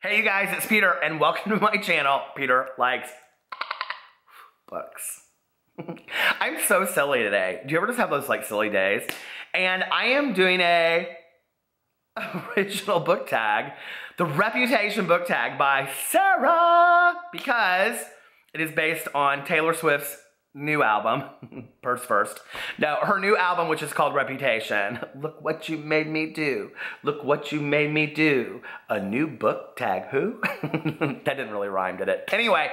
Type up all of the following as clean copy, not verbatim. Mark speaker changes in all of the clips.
Speaker 1: Hey you guys, it's Peter and welcome to my channel, Peter Likes Books. I'm so silly today. Do you ever just have those like silly days? And I am doing a original book tag, the Reputation book tag by Sarah, because it is based on Taylor Swift's new album, purse first. No, her new album, which is called Reputation. Look what you made me do. Look what you made me do. A new book tag, who? That didn't really rhyme, did it? Anyway,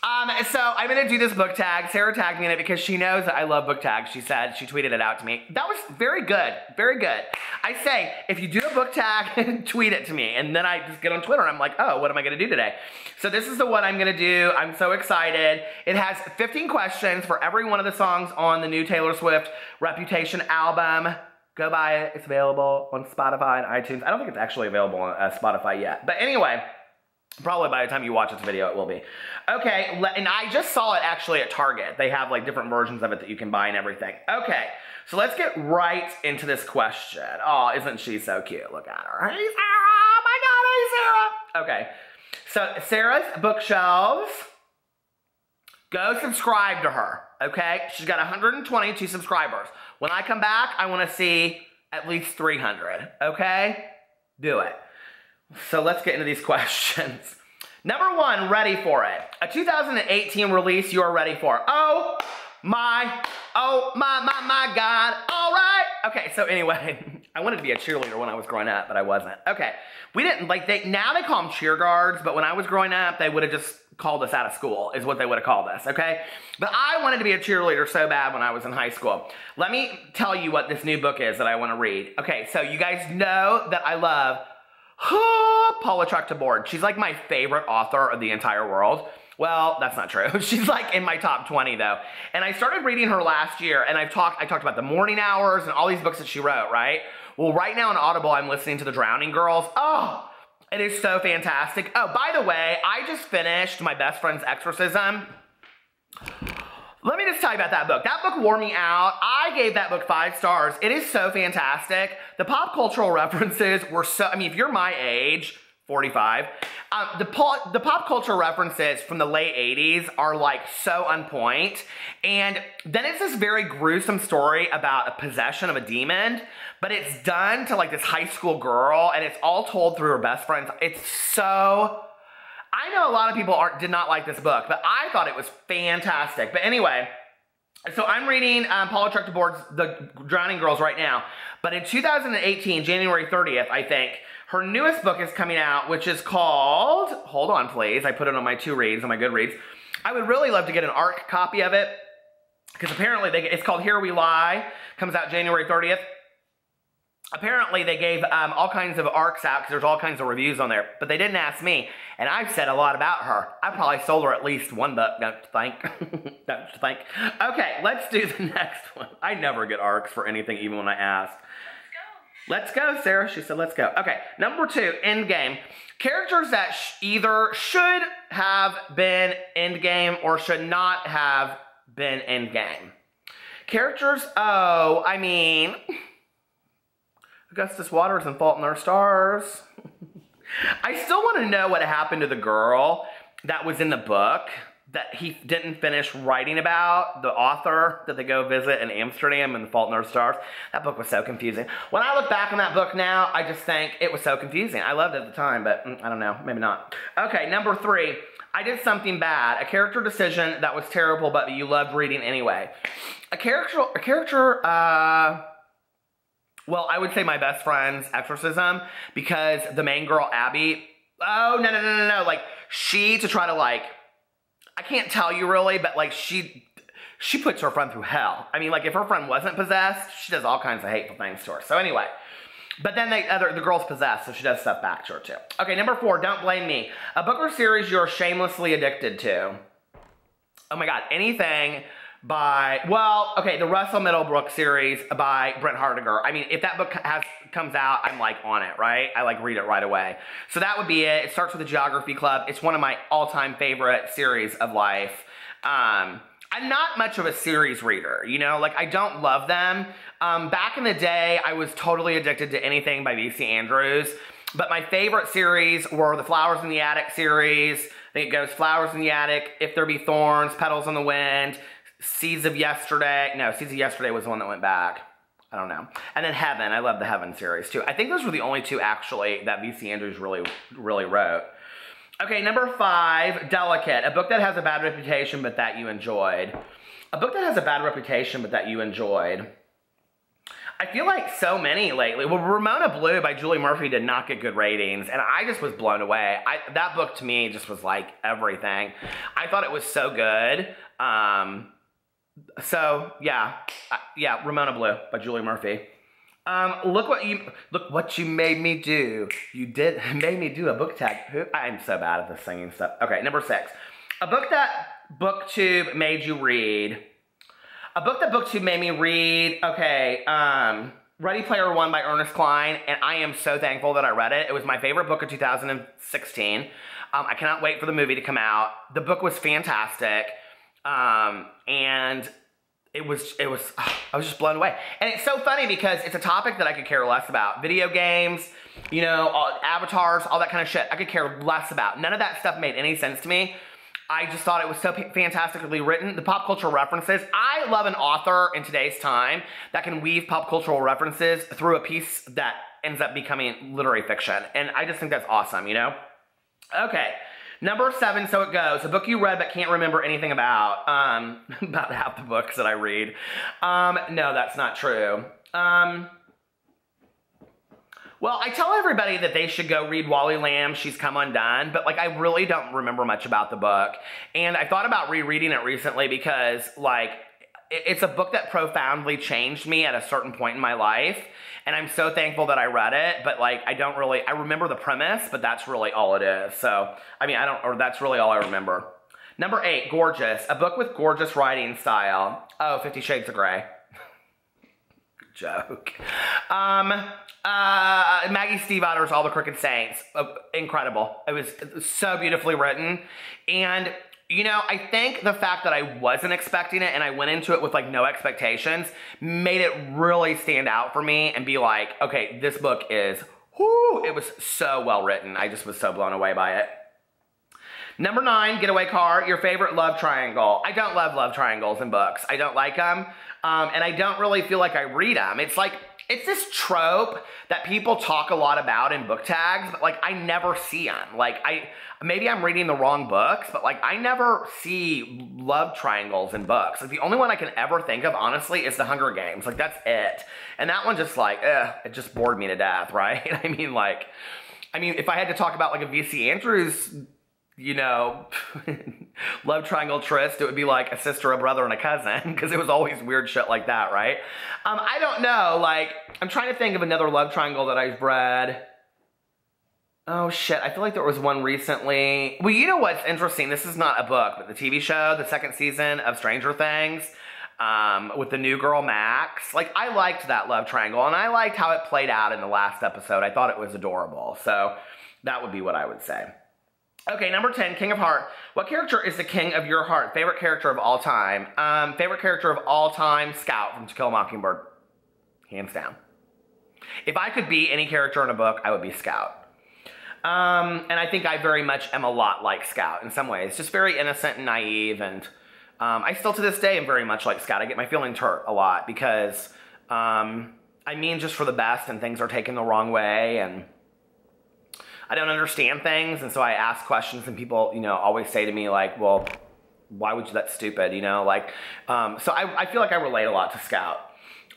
Speaker 1: so I'm gonna do this book tag. Sarah tagged me in it because she knows that I love book tags. She said, she tweeted it out to me. That was very good, very good. I say, if you do a book tag, tweet it to me. And then I just get on Twitter and I'm like, oh, what am I gonna do today? So this is the one I'm gonna do. I'm so excited. It has 15 questions for every one of the songs on the new Taylor Swift Reputation album. Go buy it. It's available on Spotify and iTunes. I don't think it's actually available on Spotify yet. But anyway, probably by the time you watch this video, it will be. Okay, and I just saw it actually at Target. They have like different versions of it that you can buy and everything. Okay, so let's get right into this question. Oh, isn't she so cute? Look at her. Hey, Sarah. Oh my God, hey, Sarah. Okay, so Sarah's bookshelves. Go subscribe to her, okay? She's got 122 subscribers. When I come back, I want to see at least 300, okay? Do it. So let's get into these questions. Number one, ready for it. A 2018 release you are ready for. Oh my God, all right. Okay, so anyway, I wanted to be a cheerleader when I was growing up, but I wasn't. Okay, we didn't, like, now they call them cheer guards, but when I was growing up, they would have just called us out of school, is what they would have called us, okay? But I wanted to be a cheerleader so bad when I was in high school. Let me tell you what this new book is that I want to read. Okay, so you guys know that I love Paula Trachtenberg. She's like my favorite author of the entire world. Well, that's not true. She's like in my top 20 though. And I started reading her last year and I talked about The Morning Hours and all these books that she wrote, right? Well, right now on Audible, I'm listening to The Drowning Girls. Oh, it is so fantastic. Oh, by the way, I just finished my best friend's exorcism. Let me just tell you about that book. That book wore me out. I gave that book 5 stars. It is so fantastic. The pop cultural references were so, I mean, if you're my age, 45, the pop culture references from the late 80s are like so on point. And then it's this very gruesome story about a possession of a demon, but it's done to like this high school girl and it's all told through her best friends. It's so, I know a lot of people did not like this book, but I thought it was fantastic. But anyway, so I'm reading Paula Trachtenberg's The Drowning Girls right now. But in 2018, January 30th, I think, her newest book is coming out, which is called, hold on please, I put it on my 2 reads, on my Goodreads. I would really love to get an ARC copy of it, because apparently it's called Here We Lie, comes out January 30th. Apparently they gave all kinds of ARCs out, because there's all kinds of reviews on there, but they didn't ask me, and I've said a lot about her. I probably sold her at least 1 book, don't you think? Don't you think? Okay, let's do the next one. I never get ARCs for anything, even when I ask. Let's go, Sarah. She said, let's go. Okay, number 2, InGame. Characters that either should have been InGame or should not have been InGame. Characters, oh, I mean, Augustus Waters and Fault in Our Stars. I still want to know what happened to the girl that was in the book that he didn't finish writing about, the author that they go visit in Amsterdam and The Fault in Our Stars. That book was so confusing. When I look back on that book now, I just think it was so confusing. I loved it at the time, but I don't know, maybe not. Okay, number 3, I did something bad. A character decision that was terrible, but you loved reading anyway. Well, I would say my best friend's exorcism, because the main girl, Abby, oh, no, like, to try to, like, I can't tell you really, but, like, she puts her friend through hell. I mean, like, if her friend wasn't possessed, she does all kinds of hateful things to her. So anyway, but then the girl's possessed, so she does stuff back to her, too. Okay, number 4, Don't Blame Me. A book or series you're shamelessly addicted to. Oh, my God, anything by, well, okay, the Russell Middlebrook series by Brent Hardiger. I mean, if that book comes out, I'm like on it, right? I like read it right away. So that would be it. It starts with the Geography Club. It's one of my all-time favorite series of life. I'm not much of a series reader, you know, like I don't love them. Back in the day, I was totally addicted to anything by V.C. Andrews. But my favorite series were the Flowers in the Attic series. I think it goes Flowers in the Attic, If There Be Thorns, Petals on the Wind, Seeds of Yesterday. No, Seeds of Yesterday was the one that went back. I don't know. And then Heaven. I love the Heaven series too. I think those were the only two actually that V.C. Andrews really wrote. Okay, number 5, Delicate. A book that has a bad reputation but that you enjoyed. A book that has a bad reputation but that you enjoyed. I feel like so many lately. Well, Ramona Blue by Julie Murphy did not get good ratings, and I just was blown away. That book to me just was like everything. I thought it was so good. So yeah, Ramona Blue by Julie Murphy. Look what you made me do. You made me do a book tag. I'm so bad at this singing stuff. Okay, number 6. A book that BookTube made you read. A book that BookTube made me read, okay, Ready Player One by Ernest Cline, and I am so thankful that I read it. It was my favorite book of 2016. I cannot wait for the movie to come out. The book was fantastic, and I was just blown away. And it's so funny because it's a topic that I could care less about. Video games, you know, avatars, all that kind of shit, I could care less about. None of that stuff made any sense to me. I just thought it was so fantastically written. The pop cultural references. I love an author in today's time that can weave pop cultural references through a piece that ends up becoming literary fiction. And I just think that's awesome, you know? Okay. Number 7, So It Goes. A book you read but can't remember anything about. About half the books that I read. No, that's not true. Well, I tell everybody that they should go read Wally Lamb's She's Come Undone, but like I really don't remember much about the book. And I thought about rereading it recently because like it's a book that profoundly changed me at a certain point in my life. And I'm so thankful that I read it, but like I remember the premise, but that's really all it is. So, I mean, that's really all I remember. Number 8, Gorgeous. A book with gorgeous writing style. Oh, 50 Shades of Grey. Joke. Maggie Stiefvater's All the Crooked Saints. Incredible. It was so beautifully written. And, you know, I think the fact that I wasn't expecting it and I went into it with like no expectations made it really stand out for me and be like, okay, this book is, whoo, it was so well written. I just was so blown away by it. Number 9, Getaway Car, your favorite love triangle. I don't love love triangles in books. I don't like them. And I don't really feel like I read them. It's like, it's this trope that people talk a lot about in book tags, but like I never see them. Like maybe I'm reading the wrong books, but like I never see love triangles in books. Like the only one I can ever think of, honestly, is The Hunger Games. Like that's it. And that one just like, it just bored me to death, right? I mean, if I had to talk about like a V.C. Andrews, you know, love triangle tryst, it would be like a sister, a brother, and a cousin, because it was always weird shit like that, right? I don't know, like, I'm trying to think of another love triangle that I've read. Oh shit, I feel like there was one recently. Well, you know what's interesting? This is not a book, but the TV show, the 2nd season of Stranger Things, with the new girl Max. Like, I liked that love triangle, and I liked how it played out in the last episode. I thought it was adorable, so that would be what I would say. Okay, number 10, King of Heart. What character is the king of your heart? Favorite character of all time? Favorite character of all time, Scout from To Kill a Mockingbird. Hands down. If I could be any character in a book, I would be Scout. And I think I very much am a lot like Scout in some ways. Just very innocent and naive, and I still to this day am very much like Scout. I get my feelings hurt a lot because I mean just for the best, and things are taken the wrong way, and I don't understand things, and so I ask questions, and people, you know, always say to me, like, well, why would you, that's stupid, you know, like, so I feel like I relate a lot to Scout.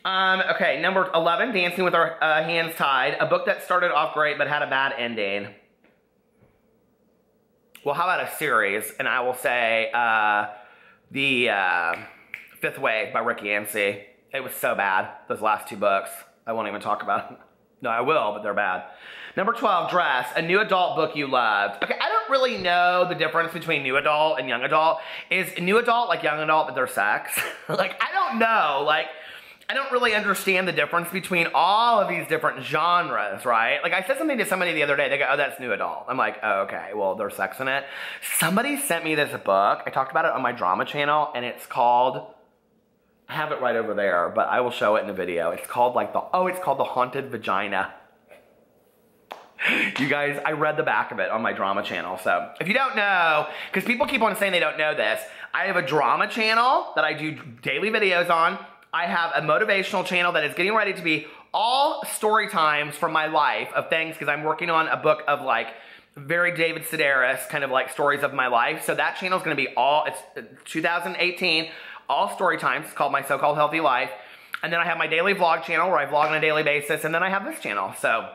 Speaker 1: Okay, number 11, Dancing with Our Hands Tied, a book that started off great but had a bad ending. Well, how about a series? And I will say, The Fifth Wave by Rick Yancey. It was so bad, those last 2 books. I won't even talk about them. No, I will, but they're bad. Number 12, Dress, a new adult book you loved. Okay, I don't really know the difference between new adult and young adult. Is new adult like young adult, but they're sex? Like, I don't know. Like, I don't really understand the difference between all of these different genres, right? Like, I said something to somebody the other day. They go, oh, that's new adult. I'm like, oh, okay, well, there's sex in it. Somebody sent me this book. I talked about it on my drama channel, and it's called, I have it right over there, but I will show it in the video. It's called, like, it's called The Haunted Vagina. You guys, I read the back of it on my drama channel. So if you don't know, because people keep on saying they don't know this, I have a drama channel that I do daily videos on. I have a motivational channel that is getting ready to be all story times from my life of things, because I'm working on a book of like very David Sedaris kind of like stories of my life. So that channel is going to be all, it's 2018, all story times. It's called My So-Called Healthy Life. And then I have my daily vlog channel where I vlog on a daily basis. And then I have this channel. So,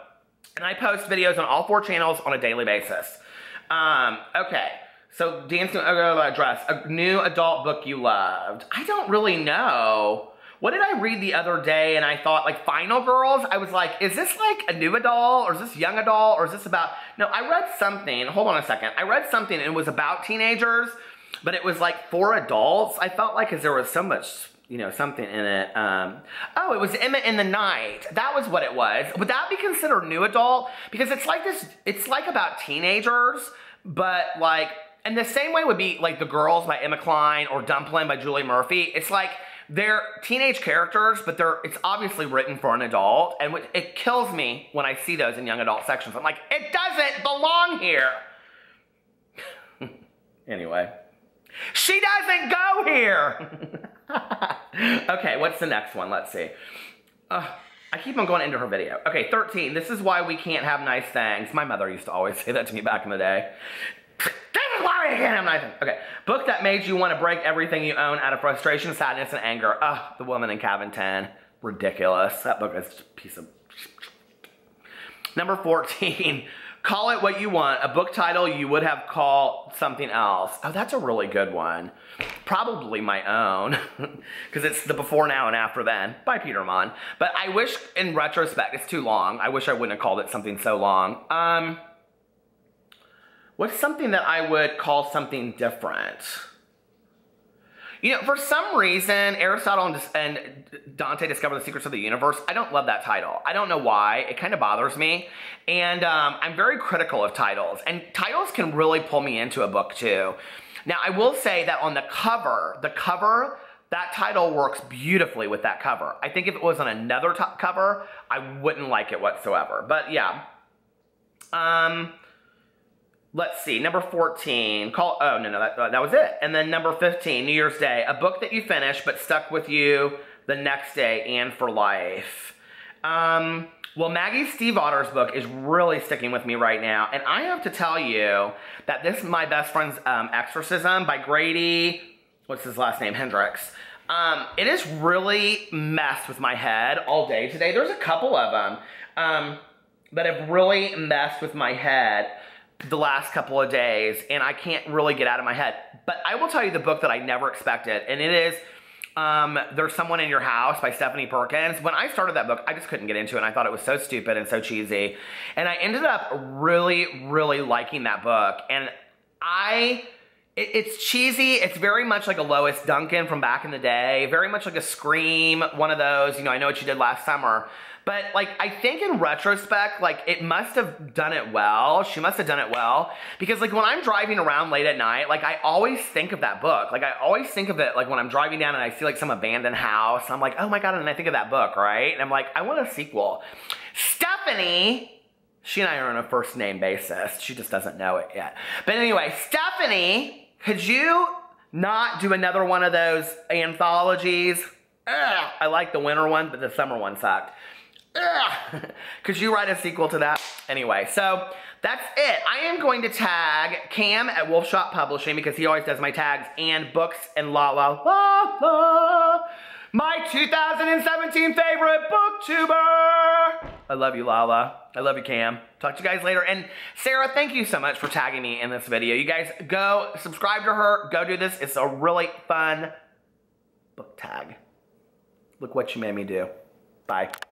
Speaker 1: and I post videos on all 4 channels on a daily basis. Okay. So, dancing dress, a new adult book you loved. I don't really know. What did I read the other day and I thought, like, Final Girls? I was like, is this like a new adult, or is this young adult, or is this about... No, I read something. Hold on a second. I read something and it was about teenagers, but it was like for adults. I felt like because there was so much, you know, something in it. Oh, it was Emma in the Night. That was what it was. Would that be considered new adult? Because it's like this, it's like about teenagers, but like, and the same way would be like The Girls by Emma Cline or Dumplin' by Julie Murphy. It's like, they're teenage characters, but it's obviously written for an adult, and it kills me when I see those in young adult sections. I'm like, it doesn't belong here. Anyway, she doesn't go here. Okay, what's the next one? Let's see. I keep on going into her video. Okay, 13. This is why we can't have nice things. My mother used to always say that to me back in the day. This is why we can't have nice things. Okay, book that made you want to break everything you own out of frustration, sadness, and anger. The Woman in Cabin 10. Ridiculous. That book is a piece of... Number 14. Call It What You Want. A book title you would have called something else. Oh, that's a really good one. Probably my own. Because it's the Before, Now, and After Then by Peter Monn. But I wish, in retrospect, it's too long. I wish I wouldn't have called it something so long. What's something that I would call something different? You know, for some reason, Aristotle and Dante Discover the Secrets of the Universe, I don't love that title. I don't know why. It kind of bothers me. And I'm very critical of titles. And titles can really pull me into a book, too. Now, I will say that on the cover, that title works beautifully with that cover. I think if it was on another cover, I wouldn't like it whatsoever. But, yeah. Let's see, number 14, that was it. And then number 15, New Year's Day, a book that you finished but stuck with you the next day and for life. Well, Maggie Stiefvater's book is really sticking with me right now. And I have to tell you that this is My Best Friend's Exorcism by Grady, what's his last name, Hendricks. It has really messed with my head all day today. There's a couple of them that have really messed with my head the last couple of days, and I can't really get out of my head. But I will tell you the book that I never expected, and it is There's Someone in Your House by Stephanie Perkins. When I started that book, I just couldn't get into it, and I thought it was so stupid and so cheesy. And I ended up really, really liking that book. And it's cheesy. It's very much like a Lois Duncan from back in the day. Very much like a Scream, one of those, you know, I Know What You Did Last Summer. But, like, I think in retrospect, like, it must have done it well. She must have done it well. Because, like, when I'm driving around late at night, like, I always think of that book. Like, I always think of it, like, when I'm driving down and I see, like, some abandoned house. I'm like, oh, my God, and I think of that book, right? And I'm like, I want a sequel. Stephanie, she and I are on a first-name basis. She just doesn't know it yet. But anyway, Stephanie, could you not do another one of those anthologies? Ugh, I like the winter one, but the summer one sucked. Ugh. Could you write a sequel to that? Anyway, so that's it. I am going to tag Cam at Wolf Shop Publishing because he always does my tags, and Books and La La La La, my 2017 favorite booktuber. I love you, Lala. I love you, Cam. Talk to you guys later. And Sarah, thank you so much for tagging me in this video. You guys go subscribe to her. Go do this. It's a really fun book tag. Look what you made me do. Bye.